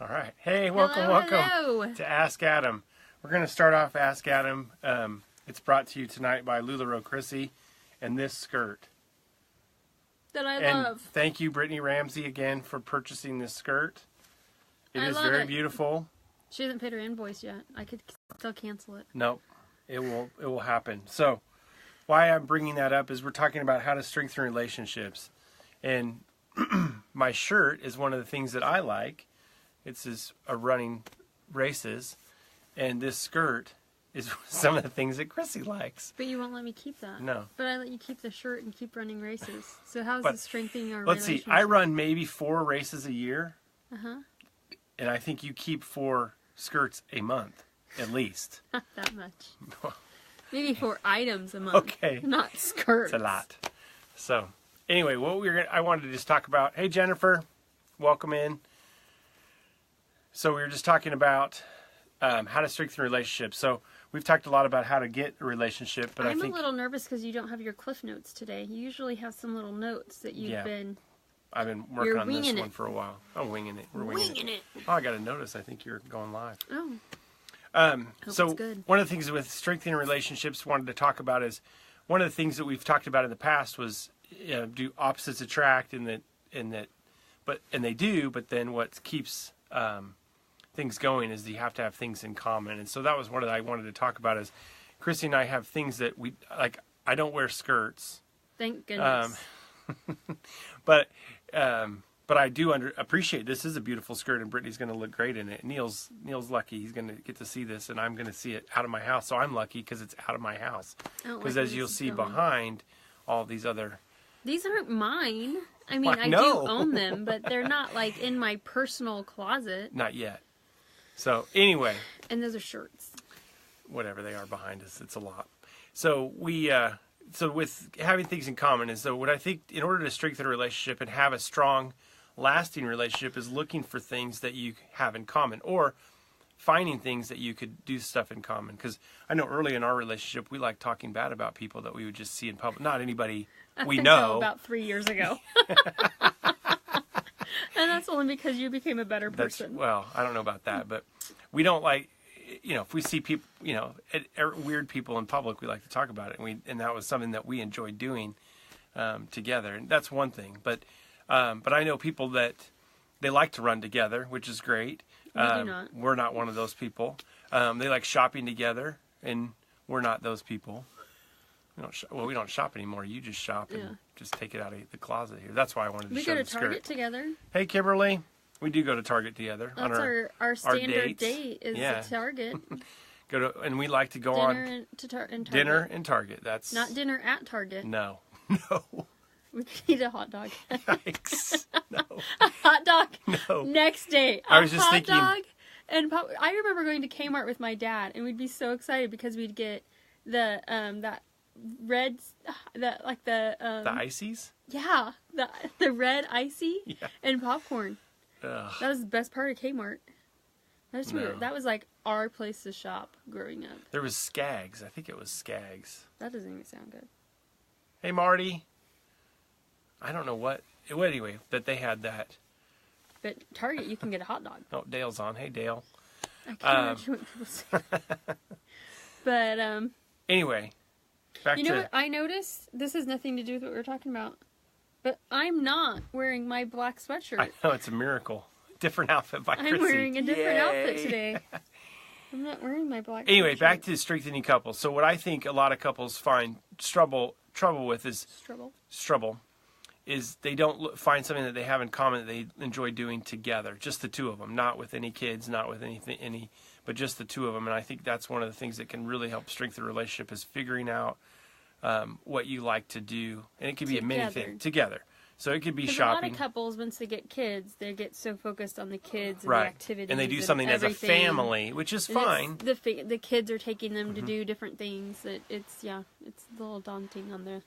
All right. Hey, welcome Hello. to Ask Adam. We're going to start off Ask Adam. It's brought to you tonight by LuLaRoe Chrissy and this skirt. That I And love. thank you, Brittany Ramsey, again for purchasing this skirt. It I is love very it. beautiful. She hasn't paid her invoice yet. I could still cancel it. Nope, it will happen. So, why I'm bringing that up is we're talking about how to strengthen relationships, and my shirt is one of the things that I like. It's running races, and this skirt is some of the things that Chrissy likes. But you won't let me keep that. No. But I let you keep the shirt and keep running races. So how is But this strengthening our Let's see. relationship? I run maybe 4 races a year, Uh-huh. and I think you keep 4 skirts a month, at least. Not that much. Maybe 4 items a month. Okay. Not skirts. It's a lot. So, anyway, I wanted to just talk about. Hey, Jennifer, welcome in. So we were just talking about how to strengthen relationships. So we've talked a lot about how to get a relationship, but I'm I think a little nervous because you don't have your cliff notes today. You usually have some little notes that you've been... I've been working on this winging one it. for a while. I'm winging it. We're Winging it. Oh, I got a notice. I think you're going live. Oh. So it's good. one of the things with strengthening relationships wanted to talk about is one of the things that we've talked about in the past was do opposites attract and they do, but then what keeps things going is you have to have things in common. And so that was one that I wanted to talk about is Chrissy and I have things that we like. I don't wear skirts. Thank goodness. But I do appreciate this is a beautiful skirt, and Brittany's going to look great in it. Neil's lucky; he's going to get to see this, and I'm going to see it out of my house. So I'm lucky because it's out of my house. Because as you'll see behind all these other, these aren't mine. I mean, I no. do own them, but they're not like in my personal closet. not yet. So anyway, And those are shirts. whatever they are behind us, it's a lot. So so with having things in common is what I think in order to strengthen a relationship and have a strong, lasting relationship is looking for things that you have in common or finding things that you could do stuff in common. Because I know early in our relationship, we like talking bad about people that we would just see in public. Not anybody we Until know. about 3 years ago. And that's only because you became a better person. Well, I don't know about that, but we don't like, if we see people, weird people in public, we like to talk about it. And that was something that we enjoyed doing together. And that's one thing. But I know people that they like to run together, which is great. We do not. We're not one of those people. They like shopping together, and we're not those people. We don't shop anymore. You just shop and just take it out of the closet here. That's why I wanted to We show go the to Target skirt. together. Hey, Kimberly. We do go to Target together. That's on our standard dates. date is Yeah. the Target. And we like to go Dinner on and Target. dinner and Target. That's Not dinner at Target. no. We could eat a hot dog. Yikes. No. A hot dog No. next day. I was just hot thinking- dog and I remember going to Kmart with my dad, and we'd be so excited because we'd get the that red the ices? yeah, the red icy Yeah. and popcorn. Ugh. That was the best part of Kmart. That's No. weird. That was like our place to shop growing up. There was Skaggs. I think it was Skaggs. That doesn't even sound good. Hey, Marty. I don't know what. Anyway, that they had that. But Target, you can get a hot dog. Oh, Dale's on. Hey, Dale. I can't imagine what people say. But Anyway, back you know to what I noticed? This has nothing to do with what we're talking about. But I'm not wearing my black sweatshirt. I know it's a miracle. Different outfit by Chrissy. I'm wearing a different outfit Yay. today. I'm not wearing my black Anyway, sweatshirt. back to strengthening couples. So what I think a lot of couples find trouble with is Strubble. is they don't find something that they have in common that they enjoy doing together. Just the two of them, not with any kids, not with anything, but just the two of them. And I think that's one of the things that can really help strengthen a relationship is figuring out what you like to do, and it could be a many thing together. So it could be shopping. A lot of couples, once they get kids, they get so focused on the kids and Right. the activities, And they do something as a everything. family, which is And it's fine. The kids are taking them to do different things. That it's a little daunting on the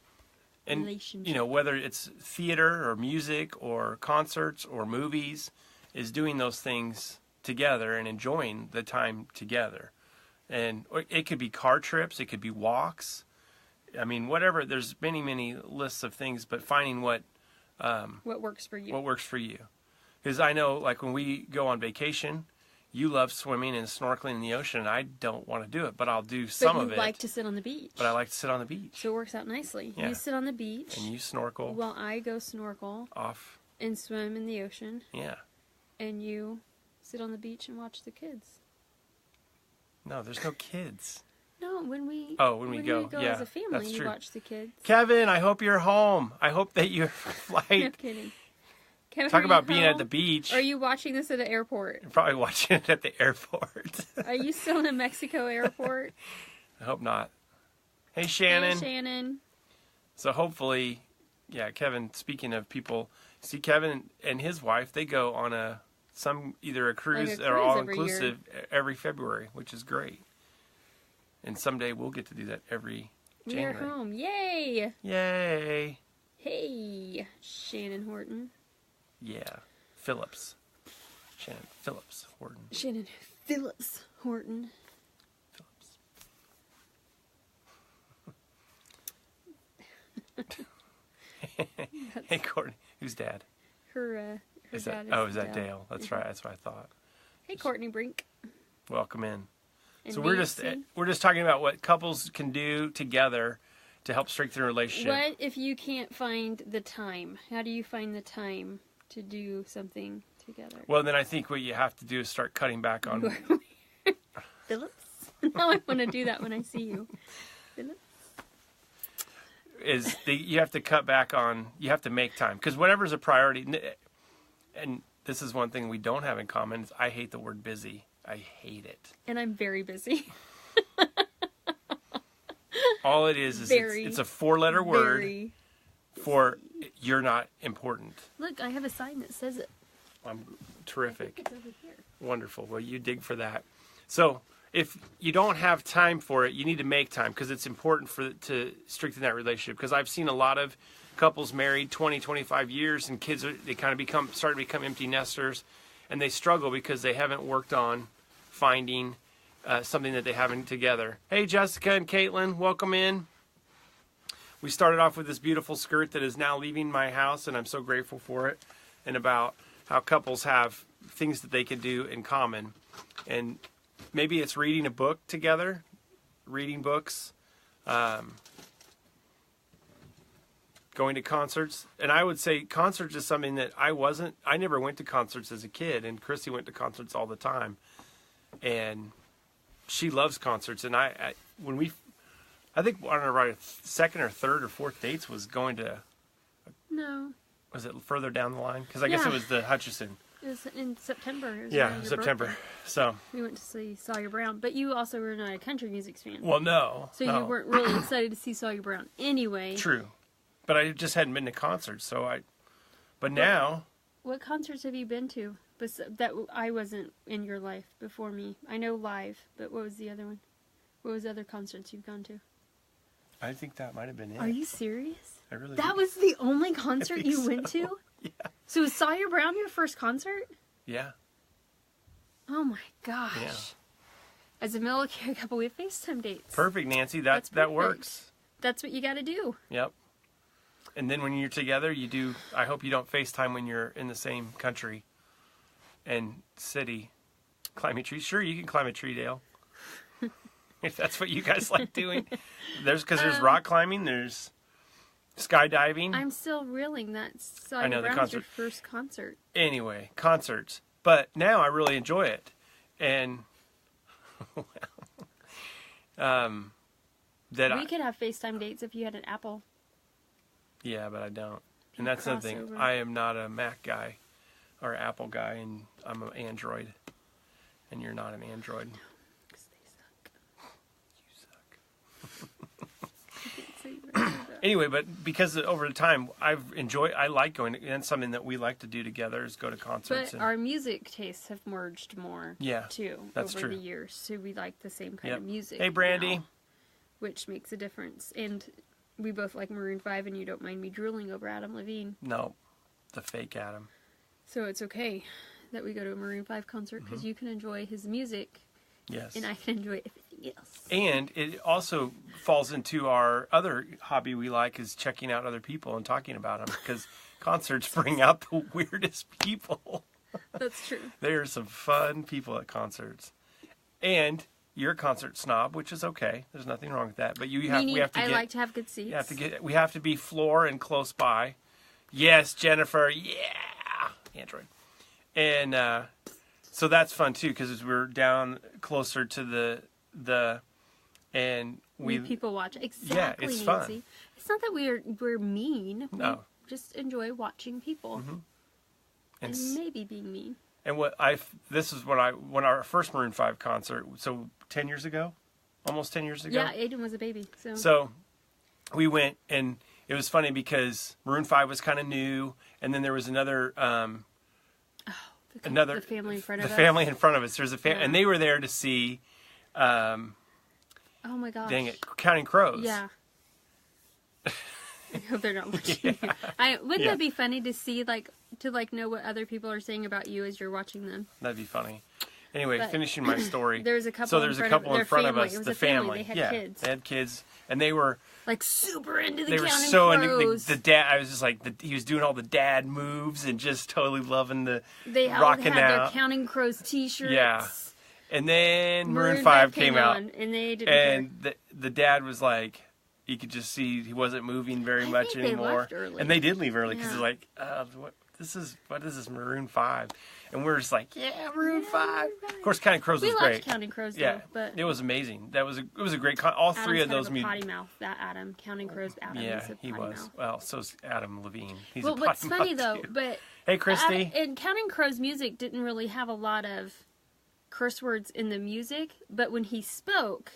And relationship. whether it's theater or music or concerts or movies, is doing those things together and enjoying the time together. And it could be car trips, it could be walks. I mean, whatever. There's many lists of things, but finding what What works for you? what works for you. Because I know, like, when we go on vacation, you love swimming and snorkeling in the ocean, and I don't want to do it, but I'll do some of it. But you like to sit on the beach. But I like to sit on the beach. So it works out nicely. Yeah. You sit on the beach. And you snorkel. While I go snorkel. Off. And swim in the ocean. Yeah. And you sit on the beach and watch the kids. No, there's no kids. No, when we go, yeah, as a family, that's you true. watch the kids. Kevin, I hope you're home. I hope that your flight. No kidding. Kevin, Talk about being home? at the beach. Or are you watching this at the airport? You're probably watching it at the airport. Are you still in a Mexico airport? I hope not. Hey, Shannon. Hey, Shannon. So hopefully, yeah, Kevin, speaking of people, see Kevin and his wife, they go on either a cruise or all-inclusive every February, which is great. And someday we'll get to do that every January. We are home. Yay! Yay! Hey, Shannon Horton. Yeah. Phillips. Shannon Phillips Horton. Shannon Phillips Horton. Hey, Courtney. Who's dad? Her dad is that Dale? That's right. That's what I thought. Hey, Courtney Brink. Welcome in. And so Nancy. we're just talking about what couples can do together to help strengthen a relationship. What if you can't find the time? How do you find the time to do something together? Well, then I think what you have to do is start cutting back on Phillips. Now I want to do that when I see you. Phillips. You have to cut back on. You have to make time because whatever's a priority. And this is one thing we don't have in common. Is I hate the word busy. I hate it. And I'm very busy. All it is it's a 4-letter word for you're not important. Look, I have a sign that says it. I'm terrific. It's over here. Wonderful. Well, you dig for that. So if you don't have time for it, you need to make time because it's important to strengthen that relationship. Because I've seen a lot of couples married 20, 25 years and kids, they kind of start to become empty nesters and they struggle because they haven't worked on finding something that they haven't together. Hey, Jessica and Caitlin, welcome in. We started off with this beautiful skirt that is now leaving my house, and I'm so grateful for it, and about how couples have things that they can do in common. And maybe it's reading a book together, reading books, going to concerts. And I would say concerts is something that I never went to concerts as a kid, and Christy went to concerts all the time. And she loves concerts, and I think one of our second or third or fourth dates was going to. No. Was it further down the line? Because I guess it was the Hutchison. It was in September. It was September. Birthday. So we went to see Sawyer Brown, but you also were not a country music fan. Well, no. So you weren't really excited to see Sawyer Brown anyway. True, but I just hadn't been to concerts, But now. What concerts have you been to? That I wasn't in your life before me. I know live, but what was the other one? What was the other concerts you've gone to? I think that might have been it. Are you serious? I really. That was the only concert you went to? Yeah. So was Sawyer Brown your first concert? Yeah. Oh my gosh. Yeah. As a military couple, we have FaceTime dates. Perfect, Nancy. That works. That's what you got to do. Yep. And then when you're together, you do. I hope you don't FaceTime when you're in the same country and city. Climb a tree. Sure, you can climb a tree, Dale. If that's what you guys like doing. There's rock climbing. There's skydiving. I'm still reeling that Sawyer Brown's your first concert. Anyway, concerts. But now I really enjoy it. And we could have FaceTime dates if you had an Apple. Yeah, but I don't. And that's something. I am not a Mac guy or Apple guy, and I'm an Android. And you're not an Android. No, because they suck. You suck. Anyway, but because over the time I like going, and that's something that we like to do together is go to concerts. But our music tastes have merged more, too, over the years. So we like the same kind of music. Hey, Brandy. Now, which makes a difference. And we both like Maroon 5, and you don't mind me drooling over Adam Levine. No, the fake Adam. So it's okay that we go to a Maroon 5 concert because you can enjoy his music. Yes. And I can enjoy everything else. And it also falls into our other hobby we like is checking out other people and talking about them because concerts bring out the weirdest people. That's true. There are some fun people at concerts. And you're a concert snob, which is okay. There's nothing wrong with that. But we have to I like to have good seats. We have to be floor and close by. Yes, Jennifer. Yeah. Android. And so that's fun too, because we're down closer to the and we people watch. Exactly. Yeah, it's fun. Nancy. It's not that we're mean. No. We just enjoy watching people. Mm-hmm. And maybe being mean. And when our first Maroon 5 concert, so 10 years ago, almost 10 years ago. Yeah, Aiden was a baby. So we went, and it was funny because Maroon 5 was kind of new, and then there was another the family in front of us. The family in front of us. There's a and they were there to see. Oh my gosh! Dang it, Counting Crows. Yeah. I hope they're not watching. Yeah. Wouldn't that be funny to see, to know what other people are saying about you as you're watching them? That'd be funny. Anyway, finishing my story. There's a couple. So there's a couple in front of us. It was the a family. They had kids. They had kids, and they were super into the They were Counting so Crows. into the dad. I was just like, he was doing all the dad moves and just totally loving the They all rocking had out. their Counting Crows T-shirts. Yeah. And then Maroon 5 came out, and they didn't care. the dad was like, you could just see he wasn't moving very much anymore. They left early. And they did leave early because they're like, what is this Maroon 5? And we're just like, Maroon 5. Right. Of course, Counting Crows was great. We liked Counting Crows, yeah, though, but it was amazing. It was a great all three of those music. Potty mouth, that Adam. Counting Crows, Adam. Yeah, he was. Mouth. Well, so's Adam Levine. He's well, a potty what's funny mouth though, too. but hey, Christy. And Counting Crows music didn't really have a lot of curse words in the music, but when he spoke,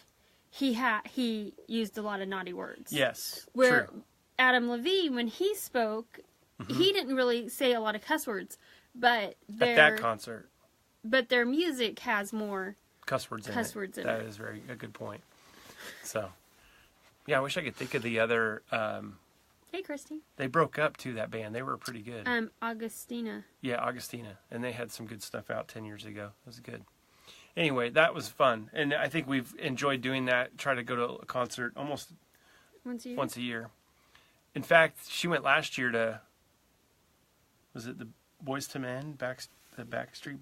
he used a lot of naughty words. Yes, where true. Adam Levine, when he spoke, he didn't really say a lot of cuss words, but at that concert. But their music has more cuss words in it. That is a good point. So, yeah, I wish I could think of the other. Hey, Christy. They broke up too. That band. They were pretty good. Augustina. Yeah, Augustina, and they had some good stuff out 10 years ago. It was good. Anyway, that was fun, and I think we've enjoyed doing that. Try to go to a concert almost once a year. In fact, she went last year to. Was it the Boys to Men the Backstreet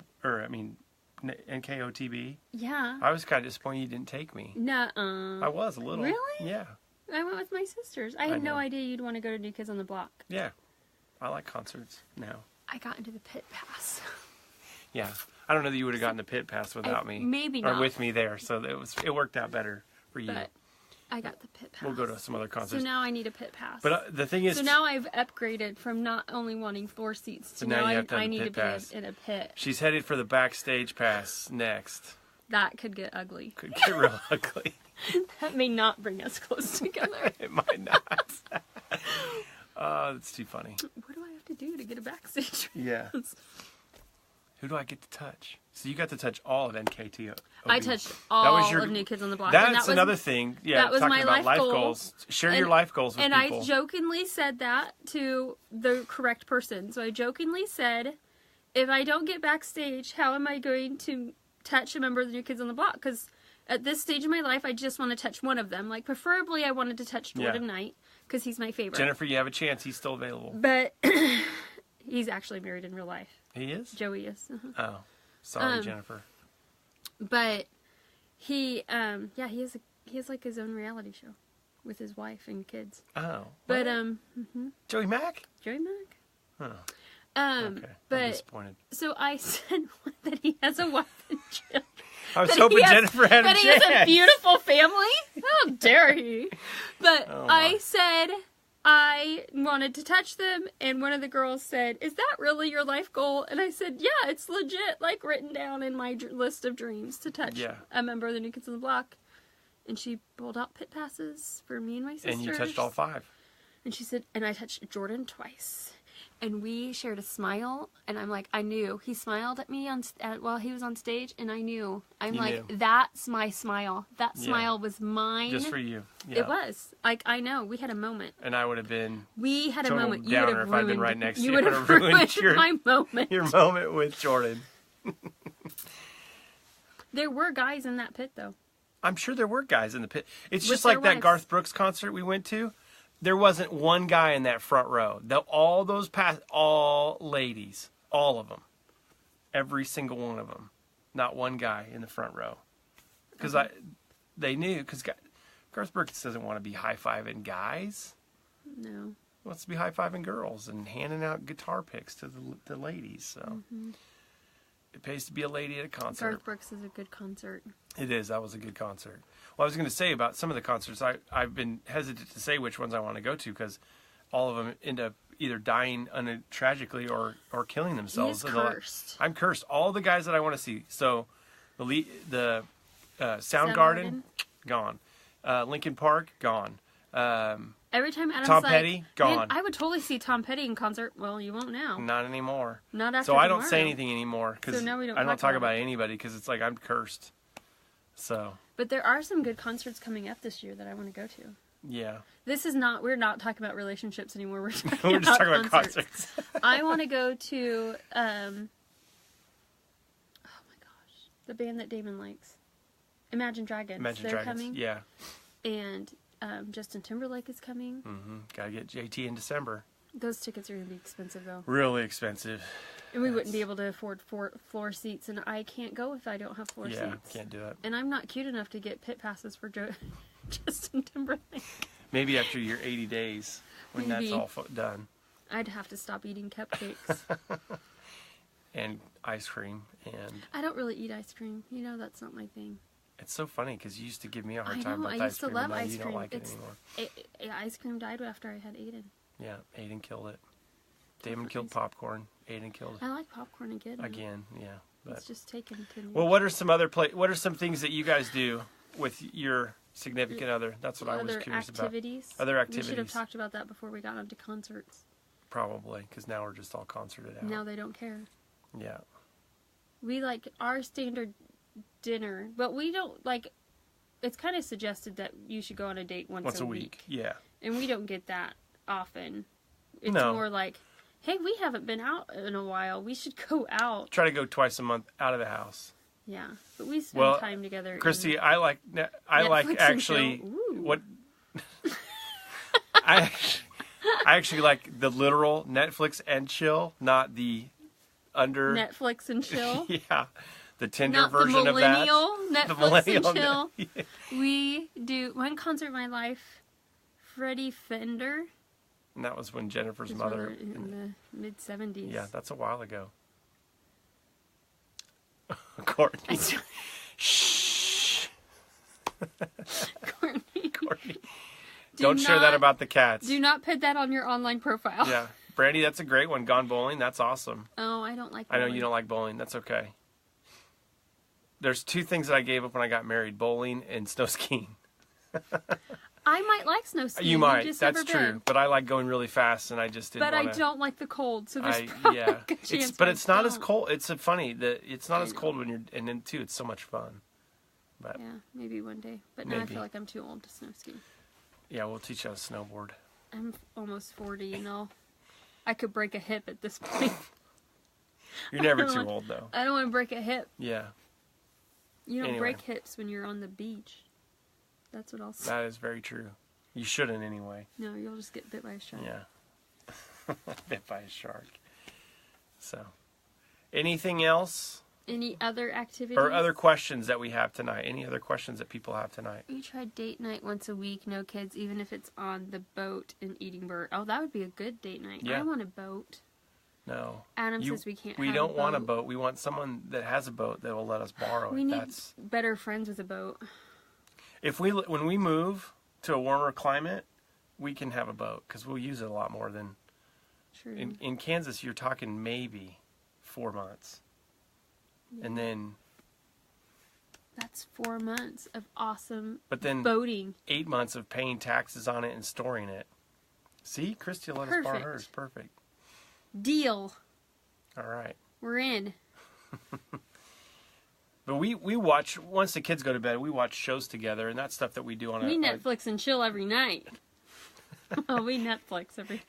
NKOTB? Yeah. I was kind of disappointed you didn't take me. Nuh-uh. I was a little. Really? Yeah. I went with my sisters. I had no idea you'd want to go to New Kids on the Block. Yeah. I like concerts now. I got into the pit pass. Yeah. I don't know that you would have gotten the pit pass without me. Maybe not. Or with me there. So it worked out better for you. But I got the pit pass. We'll go to some other concerts. So now I need a pit pass. But the thing is... So now I've upgraded from not only wanting floor seats to now I need to be in a pit. She's headed for the backstage pass next. That could get ugly. Could get real ugly. That may not bring us close together. It might not. It's too funny. What do I have to do to get a backstage pass? Yeah. Who do I get to touch? So you got to touch all of NKTO. I touched all of New Kids on the Block. That's another thing. Yeah, that was talking my about life goal. goals. Share your life goals with people. And I jokingly said that to the correct person. So I jokingly said, if I don't get backstage, how am I going to touch a member of the New Kids on the Block? Because at this stage of my life, I just want to touch one of them. Like, preferably, I wanted to touch Jordan Knight, because he's my favorite. Jennifer, you have a chance. He's still available. But he's actually married in real life. He is? Joey is. Oh. Sorry, Jennifer. But he has like his own reality show with his wife and kids. Oh. But, Joey Mack? Joey Mack. Oh. Okay. But, I'm disappointed. So I said that he has a wife and children. I was hoping Jennifer had a chance. That he has a beautiful family? How dare he? But I said I wanted to touch them, and one of the girls said, "Is that really your life goal?" And I said, "Yeah, it's legit, like written down in my list of dreams to touch a member of the New Kids on the Block." And she pulled out pit passes for me and my sisters. And you touched all 5. And she said, and I touched Jordan twice. And we shared a smile, and I'm like, I knew. He smiled at me while he was on stage, and I knew. You knew. That's my smile. That smile was mine. Just for you. Yeah. It was. Like, I know. We had a moment. And I would have been... We had a moment. You would have if I'd been right next to you. You would have ruined my moment. Your moment with Jordan. There were guys in that pit, though. I'm sure there were guys in the pit. It's just like that Garth Brooks concert we went to. There wasn't one guy in that front row. All ladies, all of them. Every single one of them. Not one guy in the front row. Because they knew, because Garth Brooks doesn't want to be high-fiving guys. No. He wants to be high-fiving girls and handing out guitar picks to the ladies. So it pays to be a lady at a concert. Garth Brooks is a good concert. It is. That was a good concert. Well, I was going to say about some of the concerts, I've been hesitant to say which ones I want to go to because all of them end up either dying tragically or killing themselves. He's cursed. I'm cursed. All the guys that I want to see. So the Soundgarden, gone. Linkin Park, gone. Every time Adam's Tom like, Petty, gone. Man, I would totally see Tom Petty in concert. Well, you won't now. Not anymore. Not after So I don't tomorrow. say anything anymore because So now we don't I don't talk talk about about it. anybody because it's like I'm cursed. So But there are some good concerts coming up this year that I want to go to. yeah, We're not talking about relationships anymore. We're talking we're just talking about concerts. concerts. I want to go to, oh my gosh, the band that Damon likes. Imagine Dragons. Imagine They're Dragons. coming. Yeah. And Justin Timberlake is coming. Gotta get JT in December. Those tickets are going to be expensive, though. Really expensive. And we wouldn't be able to afford floor seats, and I can't go if I don't have floor Yeah, seats. can't do it. And I'm not cute enough to get pit passes for Justin Timberlake. Maybe after your 80 days, when Maybe. that's all done. I'd have to stop eating cupcakes. And ice cream. And I don't really eat ice cream. You know, that's not my thing. it's so funny because you used to give me a hard I time know, about I ice used to cream. love And now ice you cream. don't like it anymore. Ice cream died after I had Aiden. Yeah, Aiden killed it. Damon killed popcorn. Aiden killed I like popcorn again. again. Yeah. But It's just taken 10 years. well, what are some things that you guys do with your significant other? That's what I was curious activities? about. Other We activities. should have talked about that before we got onto concerts. Probably, because now we're just all concerted out. Now they don't care. Yeah. We like our standard dinner, but we don't like. It's kind of suggested that you should go on a date once a week. Yeah. And we don't get that often. It's No. more like, hey, we haven't been out in a while. We should go out. Try to go twice a month out of the house. Yeah, but we spend time together. Christy, I like Netflix and actually chill. Ooh. what I actually like the literal Netflix and chill, not the under Netflix and chill. yeah, the Tinder Not version the of that. millennial Netflix The millennial and chill. Yeah. We do one concert in my life. Freddie Fender. And that was when Jennifer's His mother. in the mid-70s. Yeah, that's a while ago. Courtney. Shh. Courtney. Courtney. Don't share that about the cats. Do not put that on your online profile. Yeah. Brandy, that's a great one. Gone bowling. That's awesome. Oh, I don't like I bowling. know you don't like bowling. That's okay. There's two things that I gave up when I got married: bowling and snow skiing. I might like snow skiing. You might. Just That's never true. been. But I like going really fast, and I just didn't. But wanna, I don't like the cold, so there's probably a good chance. But I it's not as don't. cold. It's funny that it's not I as know. cold when you're, and then too, it's so much fun. But Yeah, maybe one day. But now I Maybe. feel like I'm too old to snow ski. yeah, we'll teach you how to snowboard. I'm almost 40, you know. I could break a hip at this point. You're never I don't too want- old though. I don't want to break a hip. Yeah, You don't Anyway. break hips when you're on the beach. That's what I'll say. that is very true. You shouldn't anyway. No, you'll just get bit by a shark. Yeah. Bit by a shark. So, anything else? Any other activities? Or other questions that we have tonight? Any other questions that people have tonight? We tried date night once a week, no kids, even if it's on the boat in Edinburgh. Oh, that would be a good date night. Yeah. I want a boat. No. Adam says we can't We have don't a want a boat. We want someone that has a boat that will let us borrow We it. need better friends with a boat. When we move to a warmer climate, we can have a boat because we'll use it a lot more than True. in Kansas. You're talking maybe 4 months, and then That's 4 months of awesome but then boating. 8 months of paying taxes on it and storing it. See, Christy will let us borrow Perfect. hers. Perfect. Deal. All right. We're in. But we watch, once the kids go to bed, we watch shows together, and that's stuff that we do on We Netflix and chill every night. Oh, we Netflix every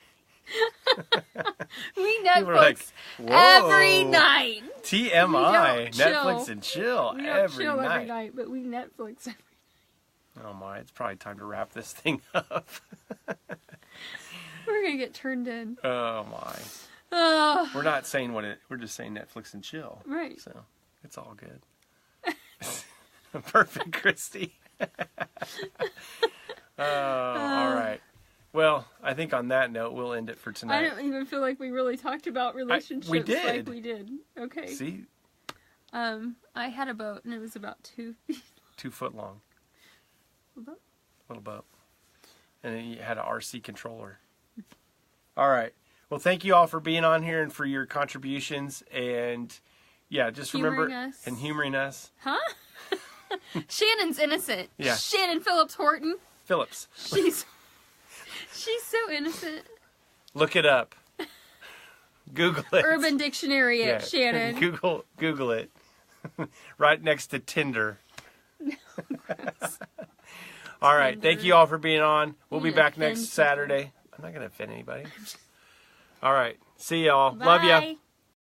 We People are Netflix like, "Whoa, every night. TMI, We don't chill. Netflix and chill We don't every chill night. every night, but we Netflix every Oh my, it's probably time to wrap this thing up. We're going to get turned in. Oh my. We're not saying we're just saying Netflix and chill. Right. So it's all good. Perfect, Christy. All right. Well, I think on that note, we'll end it for tonight. I don't even feel like we really talked about relationships we did. like we did. Okay. See? I had a boat, and it was about 2 feet. 2 foot long. A boat? Little boat. And then you had an RC controller. All right. Well, thank you all for being on here and for your contributions. And, yeah, just remember... Humoring us. And humoring us. Huh? Shannon's innocent. Yeah. Shannon Phillips Horton. Phillips. She's so innocent. Look it up. Google it. Urban Dictionary at Shannon. Google it. Right next to Tinder. No, gross. All right. Tinder. Thank you all for being on. We'll be back offend next people. Saturday. I'm not going to offend anybody. All right. See y'all. Bye. Love ya.